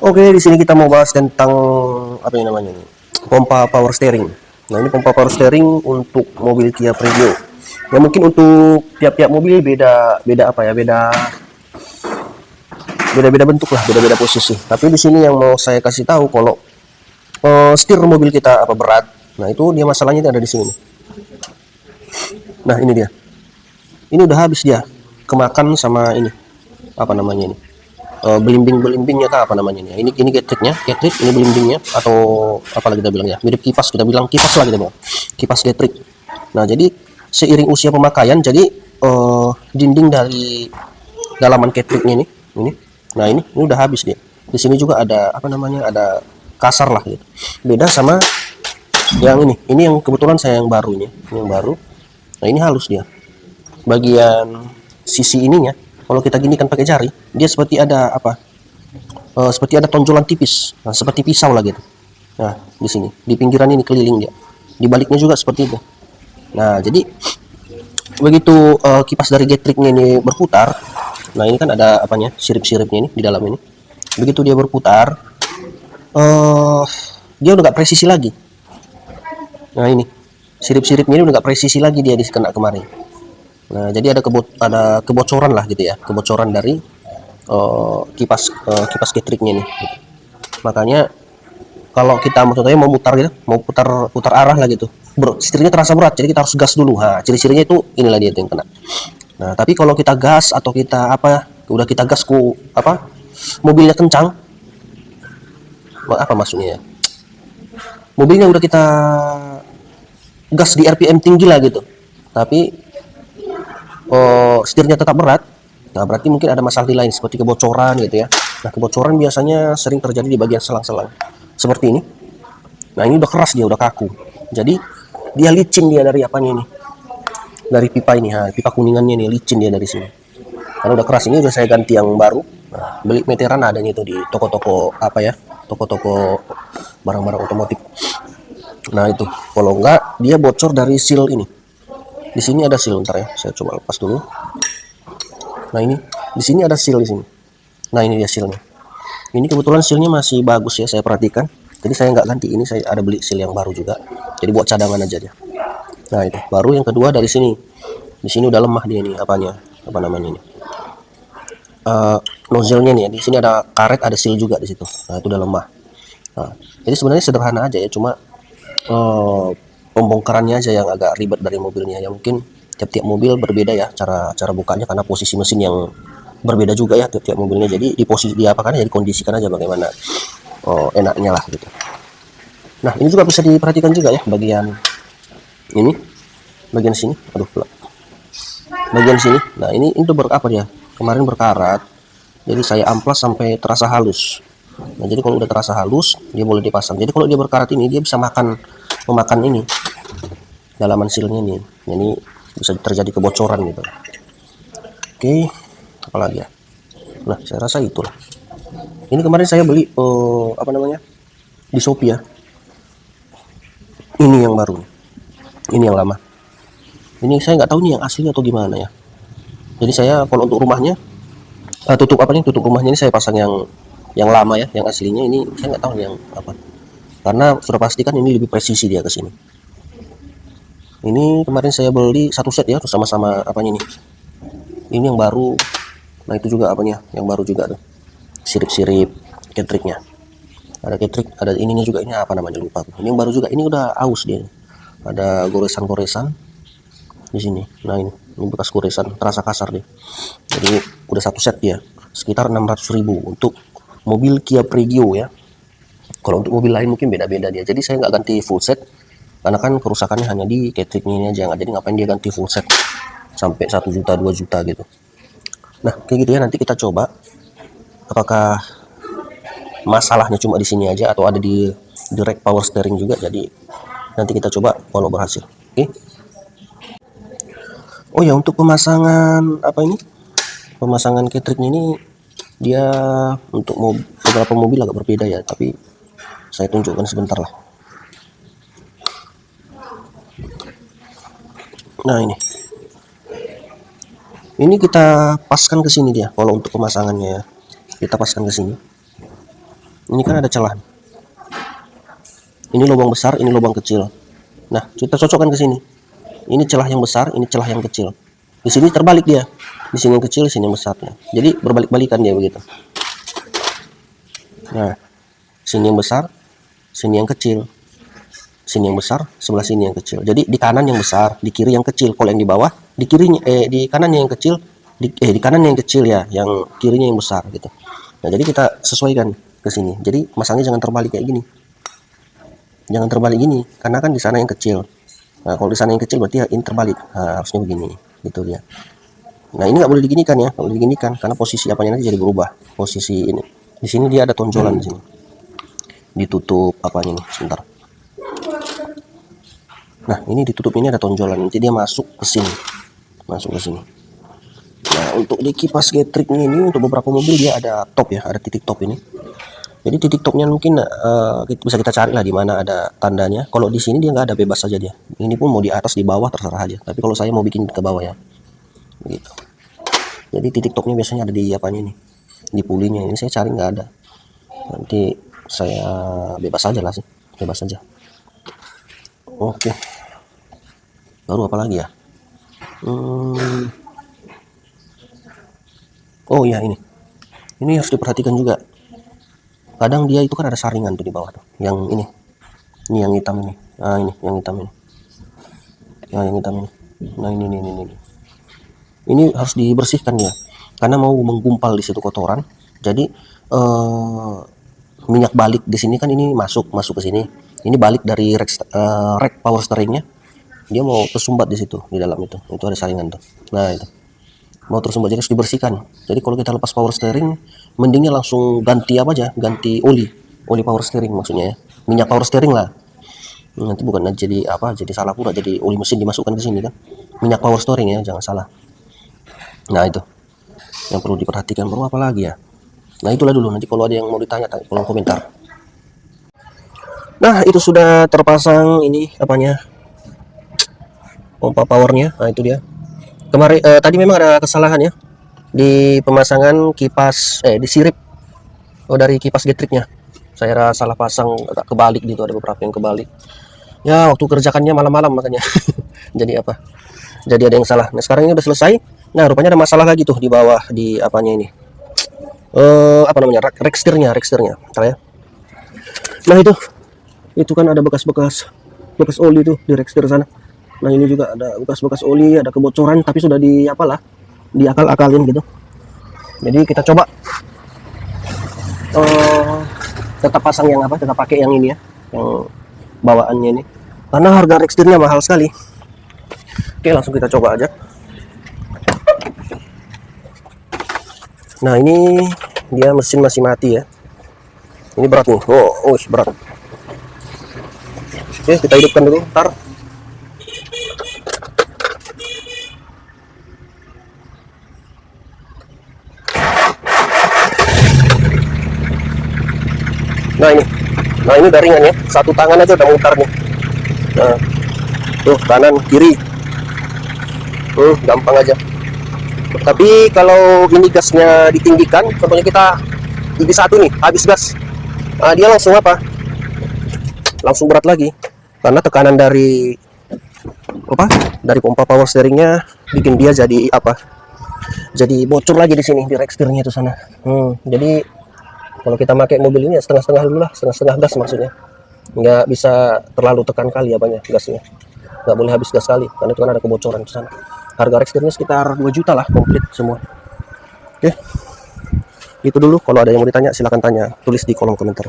Oke, di sini kita mau bahas tentang apa yang namanya ini? Pompa power steering. Nah, ini pompa power steering untuk mobil Kia Previo. Ya mungkin untuk tiap-tiap mobil beda beda apa ya? Beda bentuk lah, beda-beda posisi. Tapi di sini yang mau saya kasih tahu kalau setir mobil kita apa berat. Nah, itu dia masalahnya ada di sini. Nah, ini dia. Ini udah habis dia kemakan sama ini. Apa namanya ini? Belimbing-belimbingnya kah apa namanya ini? Ini Getrek, ini belimbingnya atau apa lagi kita bilang ya? Mirip kipas, kita bilang kipas lah kita bilang. Kipas Getrek. Nah, jadi seiring usia pemakaian jadi dinding dari dalaman Getriknya ini. Nah, ini udah habis dia. Di sini juga ada apa namanya? Ada kasar lah gitu. Beda sama yang ini. Ini yang kebetulan saya yang baru ini, yang baru. Nah, ini halus dia. Bagian sisi ininya kalau kita gini kan pakai jari, dia seperti ada apa? Seperti ada tonjolan tipis, nah, seperti pisau lah gitu. Nah, di sini, di pinggiran ini keliling dia. Di baliknya juga seperti itu. Nah, jadi begitu kipas dari Getriknya ini berputar, nah ini kan ada apanya? Sirip-siripnya ini di dalam ini. Begitu dia berputar, dia udah nggak presisi lagi. Nah, ini sirip-siripnya ini udah nggak presisi lagi dia kena kemarin. Nah, jadi ada kebocoran lah gitu ya, kebocoran dari kipas Getriknya nih. Gitu. Makanya kalau kita maksudnya mau mutar gitu, mau putar arah lah gitu, setirnya terasa berat, jadi kita harus gas dulu. Nah, ciri-cirinya itu inilah dia yang kena. Nah, tapi kalau kita gas atau kita apa, udah kita gas apa, mobilnya kencang, apa maksudnya ya? Mobilnya udah kita gas di RPM tinggi lah gitu, tapi setirnya tetap berat. Nah, berarti mungkin ada masalah di lain seperti kebocoran gitu ya. Nah, kebocoran biasanya sering terjadi di bagian selang-selang seperti ini. Nah, ini udah keras dia, udah kaku. Jadi dia licin dia dari apanya ini, dari pipa ini. Nah, pipa kuningannya nih licin dia dari sini. Karena udah keras, ini udah saya ganti yang baru. Nah, beli meteran adanya itu di toko-toko apa ya, toko-toko barang-barang otomotif. Nah, itu kalau enggak dia bocor dari seal ini. Di sini ada seal, ntar ya, saya coba lepas dulu. Nah, ini di sini ada seal di sini. Nah, ini dia sealnya. Ini kebetulan sealnya masih bagus ya, saya perhatikan. Jadi saya nggak ganti, ini saya ada beli seal yang baru juga. Jadi buat cadangan aja dia. Nah, itu baru yang kedua dari sini. Di sini udah lemah dia ini apanya, apa namanya ini? Nozzle-nya nih. Di sini ada karet, ada seal juga di situ. Nah, itu udah lemah. Nah, jadi sebenarnya sederhana aja ya, cuma pembongkarannya aja yang agak ribet dari mobilnya. Ya mungkin tiap-tiap mobil berbeda ya cara bukanya karena posisi mesin yang berbeda juga ya tiap-tiap mobilnya. Jadi di posisi dia apa kan jadi kondisikan aja bagaimana enaknya lah gitu. Nah, ini juga bisa diperhatikan juga ya bagian ini, bagian sini. Aduh, bagian sini. Nah, ini udah apa dia? Kemarin berkarat. Jadi saya amplas sampai terasa halus. Nah, jadi kalau udah terasa halus, dia boleh dipasang. Jadi kalau dia berkarat ini, dia bisa memakan ini dalaman silnya nih. Jadi bisa terjadi kebocoran gitu. Oke, apalagi ya? Nah, saya rasa itulah. Ini kemarin saya beli apa namanya? Di Shopee ya. Ini yang baru. Ini yang lama. Ini saya nggak tahu nih yang asli atau gimana ya. Jadi saya kalau untuk rumahnya tutup rumahnya ini saya pasang yang lama ya, yang aslinya ini saya nggak tahu yang apa. Karena sudah pasti kan ini lebih presisi dia ke sini. Ini kemarin saya beli satu set ya, sama-sama apanya nih. Ini yang baru. Nah, itu juga apanya, yang baru juga tuh. Sirip-sirip Getriknya. Ada Getrik, ada ininya juga, ini apa namanya lupa. Ini yang baru juga, ini udah aus dia. Ada goresan-goresan di sini. Nah, ini bekas goresan, terasa kasar deh. Jadi udah satu set dia, sekitar 600.000 untuk mobil Kia Previo ya. Kalau untuk mobil lain mungkin beda-beda dia. Jadi saya nggak ganti full set karena kan kerusakannya hanya di Getriknya ini aja. Jadi ngapain dia ganti full set sampai 1 juta 2 juta gitu. Nah, kayak gitu ya. Nanti kita coba apakah masalahnya cuma di sini aja atau ada di direct power steering juga. Jadi nanti kita coba kalau berhasil. Oke. Oh ya, untuk pemasangan apa ini? Pemasangan Getriknya ini dia untuk beberapa mobil agak berbeda ya, tapi saya tunjukkan sebentar lah. Nah, ini kita paskan ke sini dia. Kalau untuk pemasangannya ya, kita paskan ke sini. Ini kan ada celah. Ini lubang besar, ini lubang kecil. Nah, kita cocokkan ke sini. Ini celah yang besar, ini celah yang kecil. Di sini terbalik dia. Di sini yang kecil, di sini yang besarnya. Jadi berbalik-balikan dia begitu. Nah, sini yang besar, sini yang kecil. Sini yang besar, sebelah sini yang kecil. Jadi di kanan yang besar, di kiri yang kecil. Kalau yang di bawah, di kirinya di kanannya yang kecil, di kanannya yang kecil ya, yang kirinya yang besar gitu. Nah, jadi kita sesuaikan ke sini. Jadi masangnya jangan terbalik kayak gini. Jangan terbalik gini, karena kan di sana yang kecil. Nah, kalau di sana yang kecil berarti ya ini terbalik. Nah, harusnya begini, gitu dia. Nah, ini nggak boleh diginikan ya, nggak boleh diginikan karena posisi apanya nanti jadi berubah. Posisi ini. Di sini dia ada tonjolan di sini. Ditutup apanya nih, sebentar. Nah, ini ditutup, ini ada tonjolan, nanti dia masuk ke sini. Masuk ke sini. Nah, untuk di kipas getriknya ini untuk beberapa mobil dia ada top ya, ada titik top ini. Jadi titik topnya mungkin bisa kita cari lah di mana ada tandanya. Kalau di sini dia nggak ada, bebas saja dia. Ini pun mau di atas di bawah terserah aja. Tapi kalau saya mau bikin ke bawah ya, begitu. Jadi titik topnya biasanya ada di apanya ini, di pulinya. Ini saya cari nggak ada. Nanti saya bebas saja lah sih, bebas saja. Oke. Baru apa lagi ya? Oh iya ini. Ini harus diperhatikan juga. Kadang dia itu kan ada saringan tuh di bawah tuh. Yang ini. Ini yang hitam ini. Nah, ini yang hitam ini. Nah, yang hitam ini. Nah, ini. Ini harus dibersihkan ya. Karena mau menggumpal di situ kotoran. Jadi minyak balik di sini kan ini masuk ke sini. Ini balik dari rack power steeringnya. Dia mau tersumbat di situ, di dalam itu ada saringan tuh. Nah, itu mau tersumbat, jadi harus dibersihkan. Jadi kalau kita lepas power steering, mendingnya langsung ganti apa aja, ganti oli power steering maksudnya ya, minyak power steering lah. Nanti bukan jadi apa, jadi salah pula, jadi oli mesin dimasukkan ke sini kan, minyak power steering ya, jangan salah. Nah, itu yang perlu diperhatikan. Baru apa lagi ya? Nah, itulah dulu, nanti kalau ada yang mau ditanya kolom komentar. Nah, itu sudah terpasang ini apanya, pompa powernya. Nah, itu dia. Kemarin tadi memang ada kesalahan ya di pemasangan kipas di sirip dari kipas getriknya. Saya salah pasang, agak kebalik gitu, ada beberapa yang kebalik. Ya, waktu kerjakannya malam-malam makanya. Jadi apa? Jadi ada yang salah. Nah, sekarang ini udah selesai. Nah, rupanya ada masalah lagi tuh di bawah, di apanya ini. Apa namanya? Rack steernya. Bentar ya. Nah, itu kan ada bekas oli tuh di rack steer sana. Nah, ini juga ada bekas oli, ada kebocoran, tapi sudah diakal-akalin gitu. Jadi kita coba tetap pasang yang apa, tetap pakai yang ini ya, yang bawaannya ini, karena harga rack steernya mahal sekali. Oke, langsung kita coba aja. Nah, ini dia mesin masih mati ya. Ini berat nih. Oh, berat. Oke, kita hidupkan dulu, ntar. Nah ini udah ringan ya, satu tangan aja udah mutar nih. Nah, tuh kanan kiri, gampang aja. Tapi kalau ini gasnya ditinggikan, contohnya kita gigi satu nih, habis gas, nah, dia langsung apa? Langsung berat lagi, karena tekanan dari pompa power steeringnya bikin dia jadi apa? Jadi bocor lagi di sini di rack steernya itu sana. Jadi kalau kita pakai mobil ini ya setengah-setengah dulu lah, setengah-setengah gas maksudnya. Nggak bisa terlalu tekan kali apanya gasnya. Nggak boleh habis gas kali, karena itu kan ada kebocoran di sana. Harga rack steernya sekitar 2 juta lah komplit semua. Oke. Itu dulu, kalau ada yang mau ditanya silahkan tanya, tulis di kolom komentar.